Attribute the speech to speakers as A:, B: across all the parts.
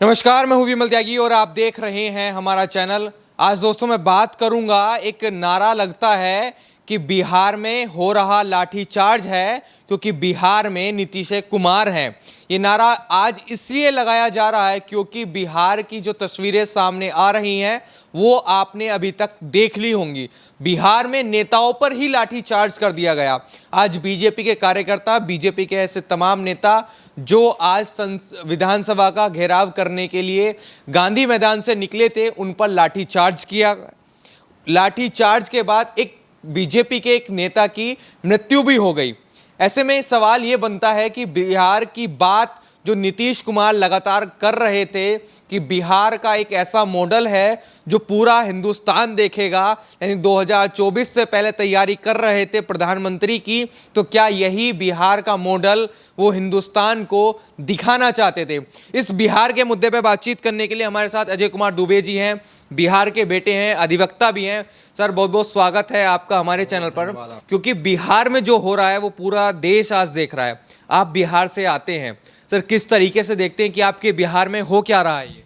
A: नमस्कार, मैं हूं विमल त्यागी और आप देख रहे हैं हमारा चैनल। आज दोस्तों मैं बात करूंगा, एक नारा लगता है कि बिहार में हो रहा लाठीचार्ज है क्योंकि बिहार में नीतीश कुमार हैं। ये नारा आज इसलिए लगाया जा रहा है क्योंकि बिहार की जो तस्वीरें सामने आ रही हैं वो आपने अभी तक देख ली होंगी। बिहार में नेताओं पर ही लाठीचार्ज कर दिया गया। आज बीजेपी के कार्यकर्ता, बीजेपी के ऐसे तमाम नेता जो आज विधानसभा का घेराव करने के लिए गांधी मैदान से निकले थे, उन पर लाठीचार्ज किया। लाठीचार्ज के बाद एक बीजेपी के एक नेता की मृत्यु भी हो गई। ऐसे में सवाल यह बनता है कि बिहार की बात जो नीतीश कुमार लगातार कर रहे थे कि बिहार का एक ऐसा मॉडल है जो पूरा हिंदुस्तान देखेगा, यानी 2024 से पहले तैयारी कर रहे थे प्रधानमंत्री की, तो क्या यही बिहार का मॉडल वो हिंदुस्तान को दिखाना चाहते थे? इस बिहार के मुद्दे पे बातचीत करने के लिए हमारे साथ अजय कुमार दुबे जी हैं, बिहार के बेटे हैं, अधिवक्ता भी हैं। सर, बहुत बहुत स्वागत है आपका हमारे चैनल पर, क्योंकि बिहार में जो हो रहा है वो पूरा देश आज देख रहा है। आप बिहार से आते हैं सर, किस तरीके से देखते हैं कि आपके बिहार में हो क्या रहा है? ये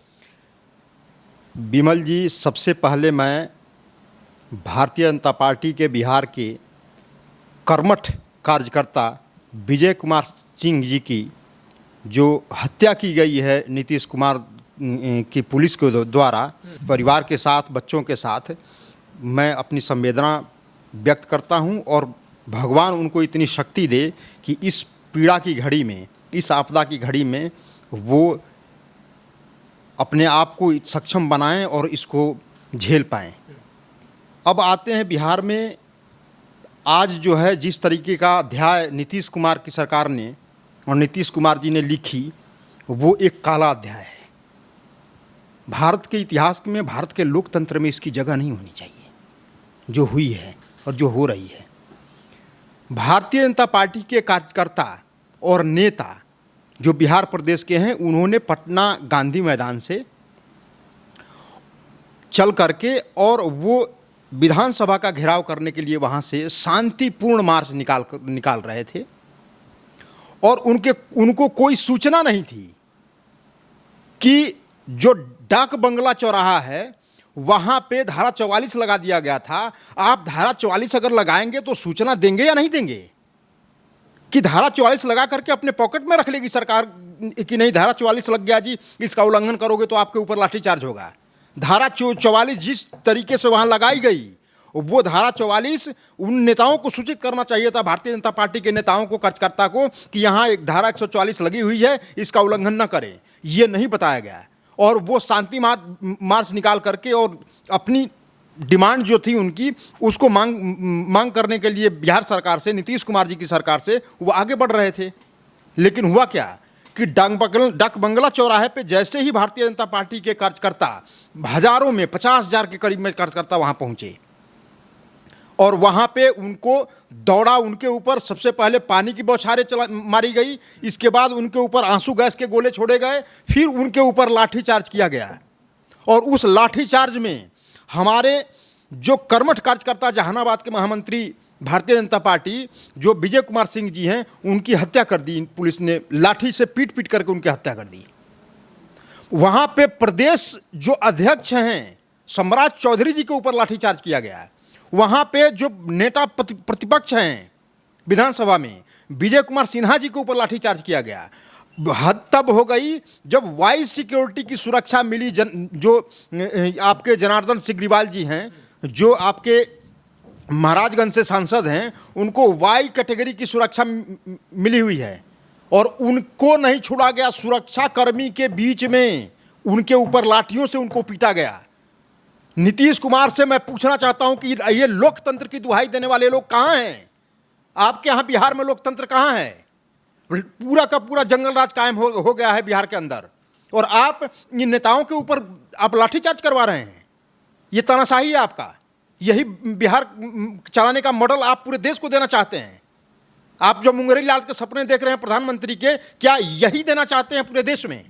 B: विमल जी, सबसे पहले मैं भारतीय जनता पार्टी के बिहार के कर्मठ कार्यकर्ता विजय कुमार सिंह जी की जो हत्या की गई है नीतीश कुमार की पुलिस के द्वारा, परिवार के साथ, बच्चों के साथ, मैं अपनी संवेदना व्यक्त करता हूं और भगवान उनको इतनी शक्ति दे कि इस पीड़ा की घड़ी में, इस आपदा की घड़ी में वो अपने आप को सक्षम बनाएं और इसको झेल पाएं। अब आते हैं बिहार में। आज जो है जिस तरीके का अध्याय नीतीश कुमार की सरकार ने और नीतीश कुमार जी ने लिखी, वो एक काला अध्याय है। भारत के इतिहास में, भारत के लोकतंत्र में इसकी जगह नहीं होनी चाहिए जो हुई है और जो हो रही है। भारतीय जनता पार्टी के कार्यकर्ता और नेता जो बिहार प्रदेश के हैं, उन्होंने पटना गांधी मैदान से चल करके और वो विधानसभा का घेराव करने के लिए वहाँ से शांतिपूर्ण मार्च निकाल रहे थे और उनको कोई सूचना नहीं थी कि जो डाक बंगला चौराहा है वहाँ पे धारा 44 लगा दिया गया था। आप धारा 44 अगर लगाएंगे तो सूचना देंगे या नहीं देंगे? कि धारा 44 लगा करके अपने पॉकेट में रख लेगी सरकार कि नहीं, धारा 44 लग गया जी, इसका उल्लंघन करोगे तो आपके ऊपर लाठीचार्ज होगा। धारा 44 जिस तरीके से वहाँ लगाई गई, वो धारा 44 उन नेताओं को सूचित करना चाहिए था, भारतीय जनता पार्टी के नेताओं को, कार्यकर्ता को, कि यहाँ एक धारा 144 लगी हुई है, इसका उल्लंघन न करें। ये नहीं बताया गया और वो शांति मार्च निकाल करके और अपनी डिमांड जो थी उनकी, उसको मांग करने के लिए बिहार सरकार से, नीतीश कुमार जी की सरकार से वो आगे बढ़ रहे थे। लेकिन हुआ क्या कि डाक बंगला चौराहे पे जैसे ही भारतीय जनता पार्टी के कार्यकर्ता, हजारों में, 50,000 के करीब में कार्यकर्ता वहाँ पहुँचे और वहाँ पे उनको दौड़ा, उनके ऊपर सबसे पहले पानी की बौछारें मारी गई, इसके बाद उनके ऊपर आंसू गैस के गोले छोड़े गए, फिर उनके ऊपर लाठीचार्ज किया गया। और उस लाठीचार्ज में हमारे जो कर्मठ कार्यकर्ता, जहानाबाद के महामंत्री भारतीय जनता पार्टी जो विजय कुमार सिंह जी हैं, उनकी हत्या कर दी पुलिस ने, लाठी से पीट करके उनकी हत्या कर दी। वहाँ पे प्रदेश जो अध्यक्ष हैं सम्राट चौधरी जी के ऊपर लाठीचार्ज किया गया। वहाँ पे जो नेता प्रतिपक्ष हैं विधानसभा में, विजय कुमार सिन्हा जी के ऊपर लाठीचार्ज किया गया। हद तब हो गई जब वाई सिक्योरिटी की सुरक्षा मिली। जो आपके जनार्दन सिग्रीवाल जी हैं, जो आपके महाराजगंज से सांसद हैं, उनको वाई कैटेगरी की सुरक्षा मिली हुई है और उनको नहीं छोड़ा गया। सुरक्षा कर्मी के बीच में उनके ऊपर लाठियों से उनको पीटा गया। नीतीश कुमार से मैं पूछना चाहता हूं कि ये लोकतंत्र की दुहाई देने वाले लोग कहाँ हैं? आपके यहाँ बिहार में लोकतंत्र कहाँ है? पूरा का पूरा जंगल राज कायम हो गया है बिहार के अंदर और आप इन नेताओं के ऊपर आप लाठीचार्ज करवा रहे हैं। ये तानाशाही है आपका। यही बिहार चलाने का मॉडल आप पूरे देश को देना चाहते हैं? आप जो मुंगेरी लाल के सपने देख रहे हैं प्रधानमंत्री के, क्या यही देना चाहते हैं पूरे देश में?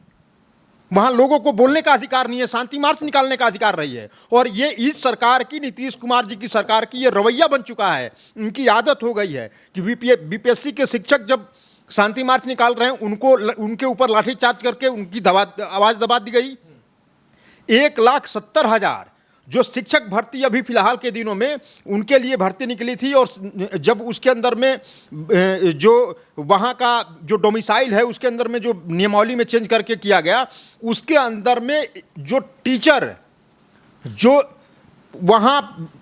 B: वहाँ लोगों को बोलने का अधिकार नहीं है, शांति मार्च निकालने का अधिकार रही है। और ये इस सरकार की, नीतीश कुमार जी की सरकार की ये रवैया बन चुका है, इनकी आदत हो गई है कि बीपीएससी के शिक्षक जब शांति मार्च निकाल रहे हैं, उनको उनके ऊपर लाठीचार्ज करके उनकी आवाज़ दबा दी गई। 1,70,000 जो शिक्षक भर्ती अभी फिलहाल के दिनों में उनके लिए भर्ती निकली थी, और जब उसके अंदर में जो वहाँ का जो डोमिसाइल है उसके अंदर में जो नियमावली में चेंज करके किया गया, उसके अंदर में जो टीचर जो वहाँ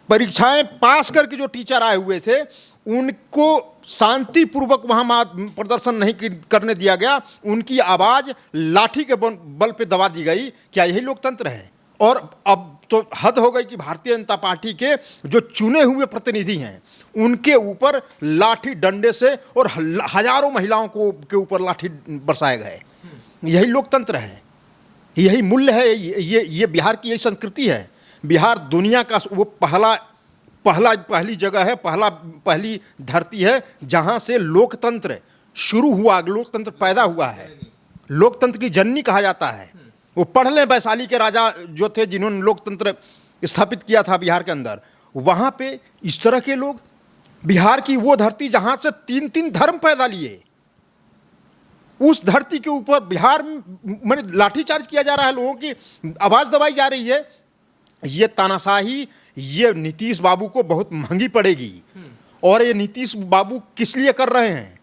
B: परीक्षाएं पास करके जो टीचर आए हुए थे उनको शांतिपूर्वक वहाँ प्रदर्शन नहीं करने दिया गया, उनकी आवाज़ लाठी के बल पे दबा दी गई। क्या यही लोकतंत्र है? और अब तो हद हो गई कि भारतीय जनता पार्टी के जो चुने हुए प्रतिनिधि हैं उनके ऊपर लाठी डंडे से और हजारों महिलाओं को के ऊपर लाठी बरसाए गए। यही लोकतंत्र है, यही मूल्य है, ये बिहार की यही संस्कृति है। बिहार दुनिया का वो पहली जगह है, पहली धरती है जहाँ से लोकतंत्र शुरू हुआ, लोकतंत्र पैदा हुआ है। लोकतंत्र की जननी कहा जाता है। वो पढ़ लें, वैशाली के राजा जो थे जिन्होंने लोकतंत्र स्थापित किया था बिहार के अंदर, वहाँ पे इस तरह के लोग, बिहार की वो धरती जहाँ से 3-3 धर्म पैदा लिए, उस धरती के ऊपर बिहार में लाठीचार्ज किया जा रहा है, लोगों की आवाज़ दबाई जा रही है। ये तानाशाही ये नीतीश बाबू को बहुत महंगी पड़ेगी। और ये नीतीश बाबू किस लिए कर रहे हैं?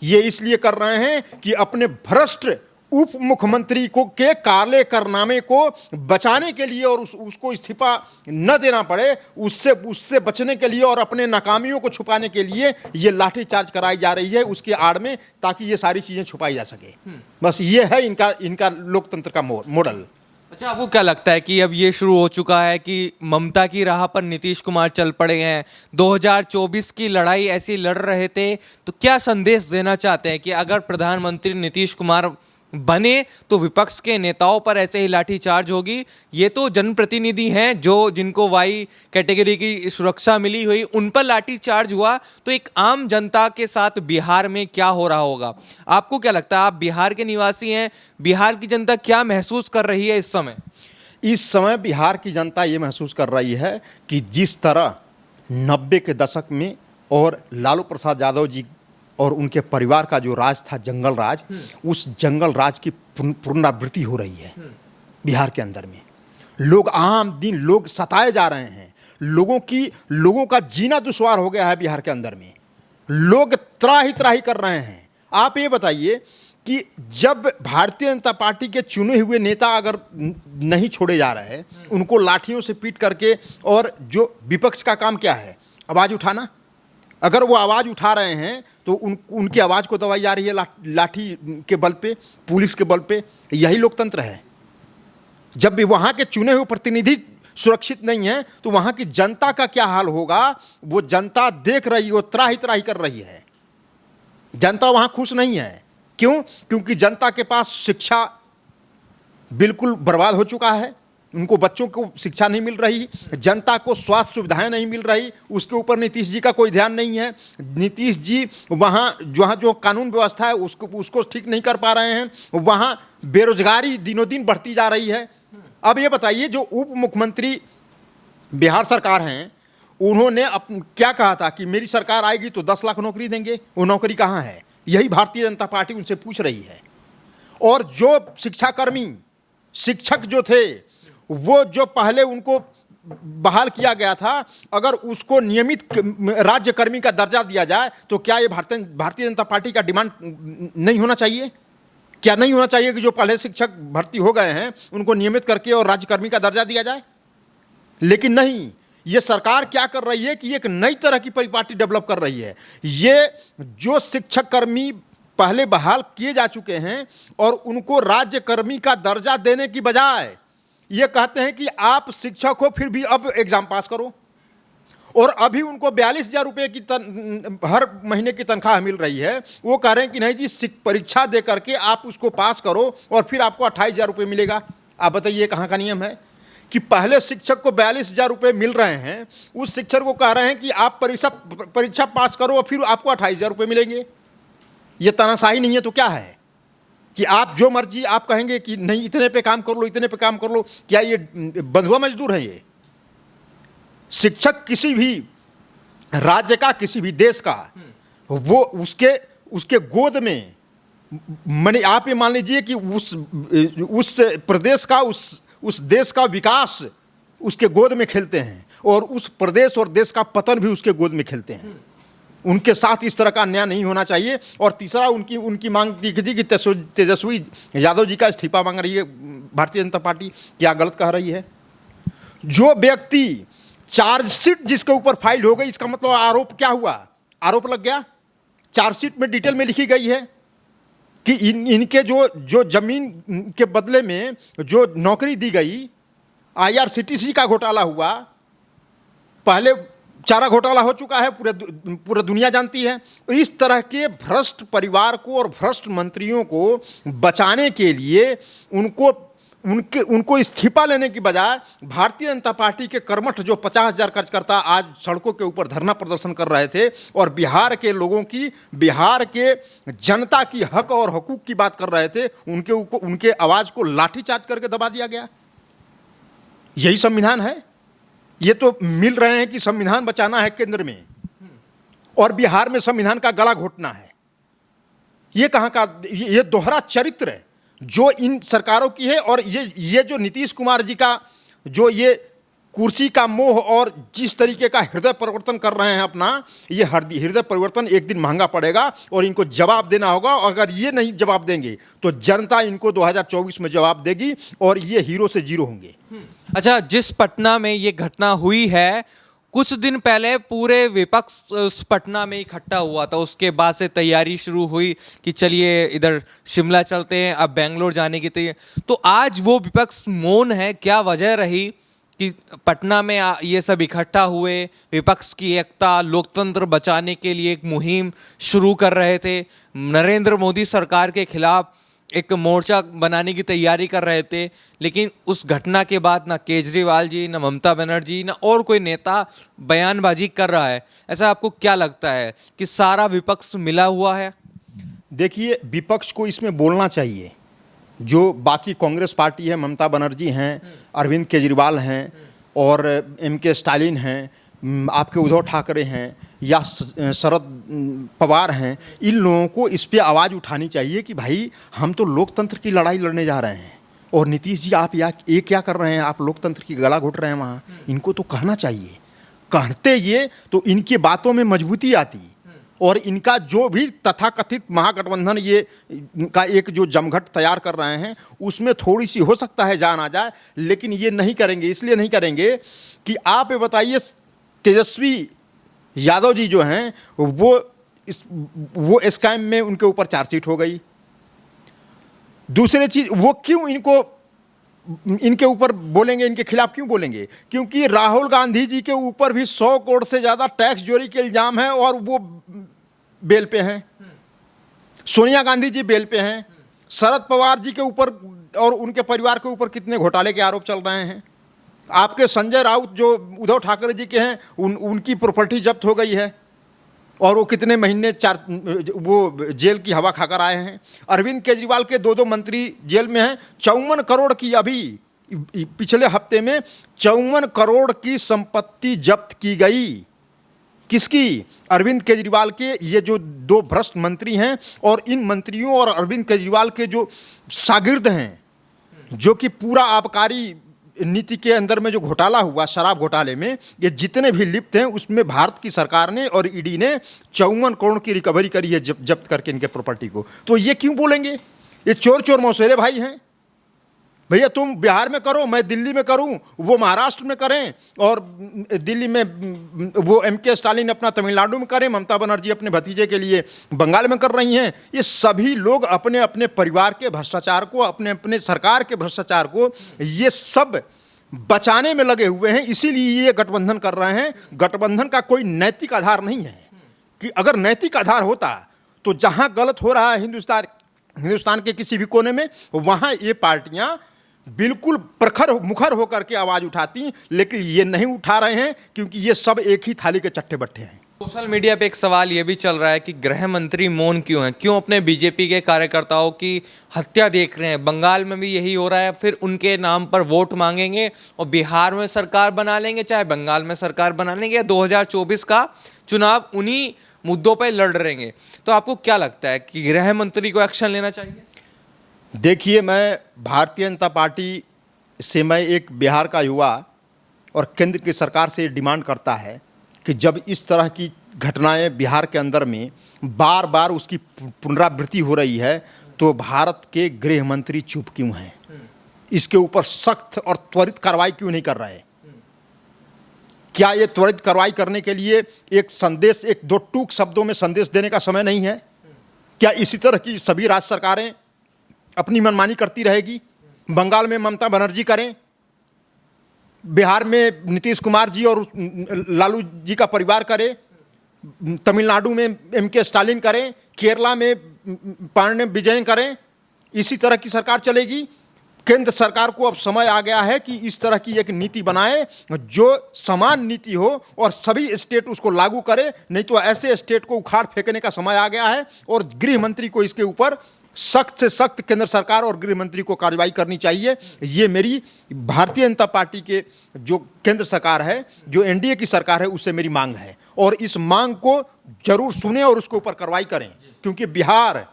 B: ये इसलिए कर रहे हैं कि अपने भ्रष्ट उप मुख्यमंत्री को के काले कारनामे को बचाने के लिए और उसको इस्तीफा न देना पड़े, उससे बचने के लिए और अपने नाकामियों को छुपाने के लिए ये लाठीचार्ज कराई जा रही है उसके आड़ में, ताकि ये सारी चीज़ें छुपाई जा सके। बस ये है इनका लोकतंत्र का मॉडल।
A: अच्छा, आपको क्या लगता है कि अब ये शुरू हो चुका है कि ममता की राह पर नीतीश कुमार चल पड़े हैं, 2024 की लड़ाई ऐसी लड़ रहे थे, तो क्या संदेश देना चाहते हैं कि अगर प्रधानमंत्री नीतीश कुमार बने तो विपक्ष के नेताओं पर ऐसे ही लाठीचार्ज होगी? ये तो जनप्रतिनिधि हैं जो जिनको वाई कैटेगरी की सुरक्षा मिली हुई, उन पर लाठीचार्ज हुआ, तो एक आम जनता के साथ बिहार में क्या हो रहा होगा? आपको क्या लगता है? आप बिहार के निवासी हैं, बिहार की जनता क्या महसूस कर रही है इस समय?
B: इस समय बिहार की जनता ये महसूस कर रही है कि जिस तरह 90 के दशक में और लालू प्रसाद यादव जी और उनके परिवार का जो राज था, जंगल राज, उस जंगल राज की पुनरावृत्ति हो रही है बिहार के अंदर में। लोग आम दिन लोग सताए जा रहे हैं, लोगों का जीना दुश्वार हो गया है बिहार के अंदर में। लोग त्राही कर रहे हैं। आप ये बताइए कि जब भारतीय जनता पार्टी के चुने हुए नेता अगर नहीं छोड़े जा रहे हैं, उनको लाठियों से पीट करके, और जो विपक्ष का काम क्या है? आवाज़ उठाना। अगर वो आवाज़ उठा रहे हैं तो उनकी आवाज़ को दबाई जा रही है लाठी के बल पे, पुलिस के बल पे। यही लोकतंत्र है। जब भी वहाँ के चुने हुए प्रतिनिधि सुरक्षित नहीं है तो वहाँ की जनता का क्या हाल होगा? वो जनता देख रही है, वो त्राही कर रही है। जनता वहाँ खुश नहीं है। क्यों? क्योंकि जनता के पास शिक्षा बिल्कुल बर्बाद हो चुका है, उनको बच्चों को शिक्षा नहीं मिल रही, जनता को स्वास्थ्य सुविधाएं नहीं मिल रही, उसके ऊपर नीतीश जी का कोई ध्यान नहीं है। नीतीश जी वहाँ जो कानून व्यवस्था है उसको ठीक नहीं कर पा रहे हैं। वहाँ बेरोजगारी दिनों दिन बढ़ती जा रही है। अब ये बताइए, जो उप मुख्यमंत्री बिहार सरकार हैं, उन्होंने क्या कहा था कि मेरी सरकार आएगी तो 10 लाख नौकरी देंगे। वो नौकरी कहाँ है? यही भारतीय जनता पार्टी उनसे पूछ रही है। और जो शिक्षाकर्मी, शिक्षक जो थे, वो जो पहले उनको बहाल किया गया था, अगर उसको नियमित राज्य कर्मी का दर्जा दिया जाए तो क्या ये भारतीय जनता पार्टी का डिमांड नहीं होना चाहिए? क्या नहीं होना चाहिए कि जो पहले शिक्षक भर्ती हो गए हैं उनको नियमित करके और राज्य कर्मी का दर्जा दिया जाए? लेकिन नहीं, ये सरकार क्या कर रही है कि एक नई तरह की परिपाटी डेवलप कर रही है। ये जो शिक्षक कर्मी पहले बहाल किए जा चुके हैं और उनको राज्य कर्मी का दर्जा देने की बजाय ये कहते हैं कि आप शिक्षक हो फिर भी अब एग्जाम पास करो। और अभी उनको 42,000 रुपये की हर महीने की तनख्वाह मिल रही है। वो कह रहे हैं कि नहीं जी, परीक्षा दे करके आप उसको पास करो और फिर आपको 28,000 रुपये मिलेगा। आप बताइए कहाँ का नियम है कि पहले शिक्षक को 42,000 रुपये मिल रहे हैं, उस शिक्षक को कह रहे हैं कि आप परीक्षा पास करो और फिर आपको 28,000 रुपये मिलेंगे। ये तानाशाही नहीं है तो क्या है कि आप जो मर्जी आप कहेंगे कि नहीं इतने पे काम कर लो, इतने पे काम कर लो? क्या ये बंधुआ मजदूर है? ये शिक्षक किसी भी राज्य का, किसी भी देश का, वो उसके गोद में, माने आप ये मान लीजिए कि उस प्रदेश का, उस देश का विकास उसके गोद में खेलते हैं और उस प्रदेश और देश का पतन भी उसके गोद में खेलते हैं। उनके साथ इस तरह का अन्याय नहीं होना चाहिए। और तीसरा उनकी मांग दिखी थी कि तेजस्वी यादव जी का इस्तीफा मांग रही है भारतीय जनता पार्टी। क्या गलत कह रही है? जो व्यक्ति चार्जशीट जिसके ऊपर फाइल हो गई, इसका मतलब आरोप क्या हुआ? आरोप लग गया। चार्जशीट में डिटेल में लिखी गई है कि इनके जो जमीन के बदले में जो नौकरी दी गई, IRCTC का घोटाला हुआ, पहले चारा घोटाला हो चुका है, पूरा दुनिया जानती है। इस तरह के भ्रष्ट परिवार को और भ्रष्ट मंत्रियों को बचाने के लिए उनको इस्तीफा लेने की बजाय भारतीय जनता पार्टी के कर्मठ जो 50,000 कार्यकर्ता आज सड़कों के ऊपर धरना प्रदर्शन कर रहे थे और बिहार के लोगों की, बिहार के जनता की हक और हकूक की बात कर रहे थे, उनके आवाज़ को लाठीचार्ज करके दबा दिया गया। यही संविधान है? ये तो मिल रहे हैं कि संविधान बचाना है केंद्र में और बिहार में संविधान का गला घोटना है। ये कहाँ का, ये दोहरा चरित्र है जो इन सरकारों की है। और ये जो नीतीश कुमार जी का जो ये कुर्सी का मोह और जिस तरीके का हृदय परिवर्तन कर रहे हैं अपना, ये हृदय परिवर्तन एक दिन महंगा पड़ेगा और इनको जवाब देना होगा। और अगर ये नहीं जवाब देंगे तो जनता इनको 2024 में जवाब देगी और ये हीरो से जीरो होंगे।
A: अच्छा, जिस पटना में ये घटना हुई है, कुछ दिन पहले पूरे विपक्ष उस पटना में इकट्ठा हुआ था। उसके बाद से तैयारी शुरू हुई कि चलिए इधर शिमला चलते हैं, अब बेंगलोर जाने की तैयारी। तो आज वो विपक्ष मौन है, क्या वजह रही कि पटना में ये सब इकट्ठा हुए, विपक्ष की एकता, लोकतंत्र बचाने के लिए एक मुहिम शुरू कर रहे थे, नरेंद्र मोदी सरकार के खिलाफ एक मोर्चा बनाने की तैयारी कर रहे थे, लेकिन उस घटना के बाद ना केजरीवाल जी, ना ममता बनर्जी, ना और कोई नेता बयानबाजी कर रहा है। ऐसा आपको क्या लगता है कि सारा विपक्ष मिला हुआ है?
B: देखिए, विपक्ष को इसमें बोलना चाहिए। जो बाकी कांग्रेस पार्टी है, ममता बनर्जी हैं, अरविंद केजरीवाल हैं और MK स्टालिन हैं, आपके उद्धव ठाकरे हैं या शरद पवार हैं, इन लोगों को इस पे आवाज़ उठानी चाहिए कि भाई हम तो लोकतंत्र की लड़ाई लड़ने जा रहे हैं और नीतीश जी आप ये क्या कर रहे हैं? आप लोकतंत्र की गला घोट रहे हैं वहाँ। इनको तो कहना चाहिए। कहते ये तो इनकी बातों में मजबूती आती और इनका जो भी तथाकथित महागठबंधन ये का एक जो जमघट तैयार कर रहे हैं उसमें थोड़ी सी हो सकता है जान आ जाए, लेकिन ये नहीं करेंगे। इसलिए नहीं करेंगे कि आप ये बताइए, तेजस्वी यादव जी जो हैं वो स्कैम में उनके ऊपर चार्जशीट हो गई। दूसरी चीज, वो क्यों इनके ऊपर बोलेंगे, इनके खिलाफ क्यों बोलेंगे? क्योंकि राहुल गांधी जी के ऊपर भी 100 करोड़ से ज्यादा टैक्स चोरी के इल्जाम है और वो बेल पे हैं। सोनिया गांधी जी बेल पे हैं। शरद पवार जी के ऊपर और उनके परिवार के ऊपर कितने घोटाले के आरोप चल रहे हैं। आपके संजय राउत जो उद्धव ठाकरे जी के हैं, उनकी प्रॉपर्टी जब्त हो गई है और वो कितने महीने वो जेल की हवा खाकर आए हैं। अरविंद केजरीवाल के 2 मंत्री जेल में हैं। 54 करोड़ की, अभी पिछले हफ्ते में 54 करोड़ की संपत्ति जब्त की गई। किसकी? अरविंद केजरीवाल के ये जो 2 भ्रष्ट मंत्री हैं और इन मंत्रियों और अरविंद केजरीवाल के जो शागिर्द हैं, जो कि पूरा आबकारी नीति के अंदर में जो घोटाला हुआ, शराब घोटाले में, ये जितने भी लिप्त हैं उसमें भारत की सरकार ने और ईडी ने 54 करोड़ की रिकवरी करी है जब्त करके इनके प्रॉपर्टी को। तो ये क्यों बोलेंगे? ये चोर मौसेरे भाई हैं। भैया तुम बिहार में करो, मैं दिल्ली में करूं, वो महाराष्ट्र में करें और दिल्ली में वो MK स्टालिन अपना तमिलनाडु में करें, ममता बनर्जी अपने भतीजे के लिए बंगाल में कर रही हैं। ये सभी लोग अपने अपने परिवार के भ्रष्टाचार को, अपने अपने सरकार के भ्रष्टाचार को ये सब बचाने में लगे हुए हैं। इसीलिए ये गठबंधन कर रहे हैं। गठबंधन का कोई नैतिक आधार नहीं है कि अगर नैतिक आधार होता तो जहां गलत हो रहा है हिंदुस्तान के किसी भी कोने में, वहां ये पार्टियां बिल्कुल प्रखर मुखर होकर के आवाज उठाती, लेकिन ये नहीं उठा रहे हैं क्योंकि ये सब एक ही थाली के चट्टे बट्टे हैं।
A: सोशल मीडिया पे एक सवाल ये भी चल रहा है कि गृह मंत्री मौन क्यों हैं? क्यों अपने बीजेपी के कार्यकर्ताओं की हत्या देख रहे हैं? बंगाल में भी यही हो रहा है, फिर उनके नाम पर वोट मांगेंगे और बिहार में सरकार बना लेंगे, चाहे बंगाल में सरकार बना लेंगे। 2024 का चुनाव उन्हीं मुद्दों पे लड़ रहेंगे। तो आपको क्या लगता है कि गृह मंत्री को एक्शन लेना चाहिए?
B: देखिए, मैं भारतीय जनता पार्टी से मैं एक बिहार का युवा और केंद्र की सरकार से डिमांड करता है कि जब इस तरह की घटनाएं बिहार के अंदर में बार बार उसकी पुनरावृत्ति हो रही है तो भारत के गृह मंत्री चुप क्यों हैं? इसके ऊपर सख्त और त्वरित कार्रवाई क्यों नहीं कर रहे? क्या ये त्वरित कार्रवाई करने के लिए एक संदेश, एक दो टूक शब्दों में संदेश देने का समय नहीं है? क्या इसी तरह की सभी राज्य सरकारें अपनी मनमानी करती रहेगी? बंगाल में ममता बनर्जी करें, बिहार में नीतीश कुमार जी और लालू जी का परिवार करे, तमिलनाडु में एमके स्टालिन करें, केरला में पांडे विजयन करें, इसी तरह की सरकार चलेगी? केंद्र सरकार को अब समय आ गया है कि इस तरह की एक नीति बनाए जो समान नीति हो और सभी स्टेट उसको लागू करे, नहीं तो ऐसे स्टेट को उखाड़ फेंकने का समय आ गया है और गृह मंत्री को इसके ऊपर सख्त से सख्त केंद्र सरकार और गृह मंत्री को कार्रवाई करनी चाहिए। ये मेरी भारतीय जनता पार्टी के जो केंद्र सरकार है, जो एनडीए की सरकार है, उससे मेरी मांग है और इस मांग को जरूर सुने और उसके ऊपर कार्रवाई करें, क्योंकि बिहार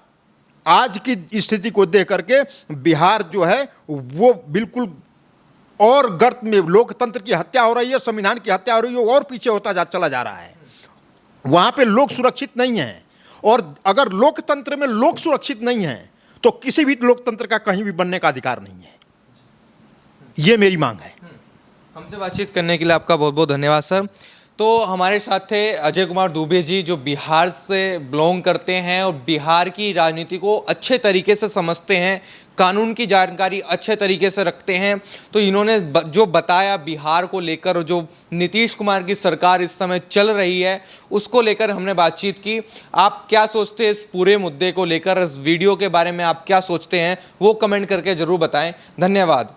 B: आज की स्थिति को देख करके बिहार जो है वो बिल्कुल और गर्त में, लोकतंत्र की हत्या हो रही है, संविधान की हत्या हो रही है और पीछे होता चला जा रहा है। वहाँ पे लोग सुरक्षित नहीं हैं और अगर लोकतंत्र में लोग सुरक्षित नहीं हैं तो किसी भी लोकतंत्र का कहीं भी बनने का अधिकार नहीं है। ये मेरी मांग है।
A: हमसे बातचीत करने के लिए आपका बहुत बहुत धन्यवाद सर। तो हमारे साथ थे अजय कुमार दुबे जी, जो बिहार से बिलोंग करते हैं और बिहार की राजनीति को अच्छे तरीके से समझते हैं, कानून की जानकारी अच्छे तरीके से रखते हैं। तो इन्होंने जो बताया बिहार को लेकर, जो नीतीश कुमार की सरकार इस समय चल रही है उसको लेकर हमने बातचीत की। आप क्या सोचते हैं इस पूरे मुद्दे को लेकर, इस वीडियो के बारे में आप क्या सोचते हैं वो कमेंट करके ज़रूर बताएं। धन्यवाद।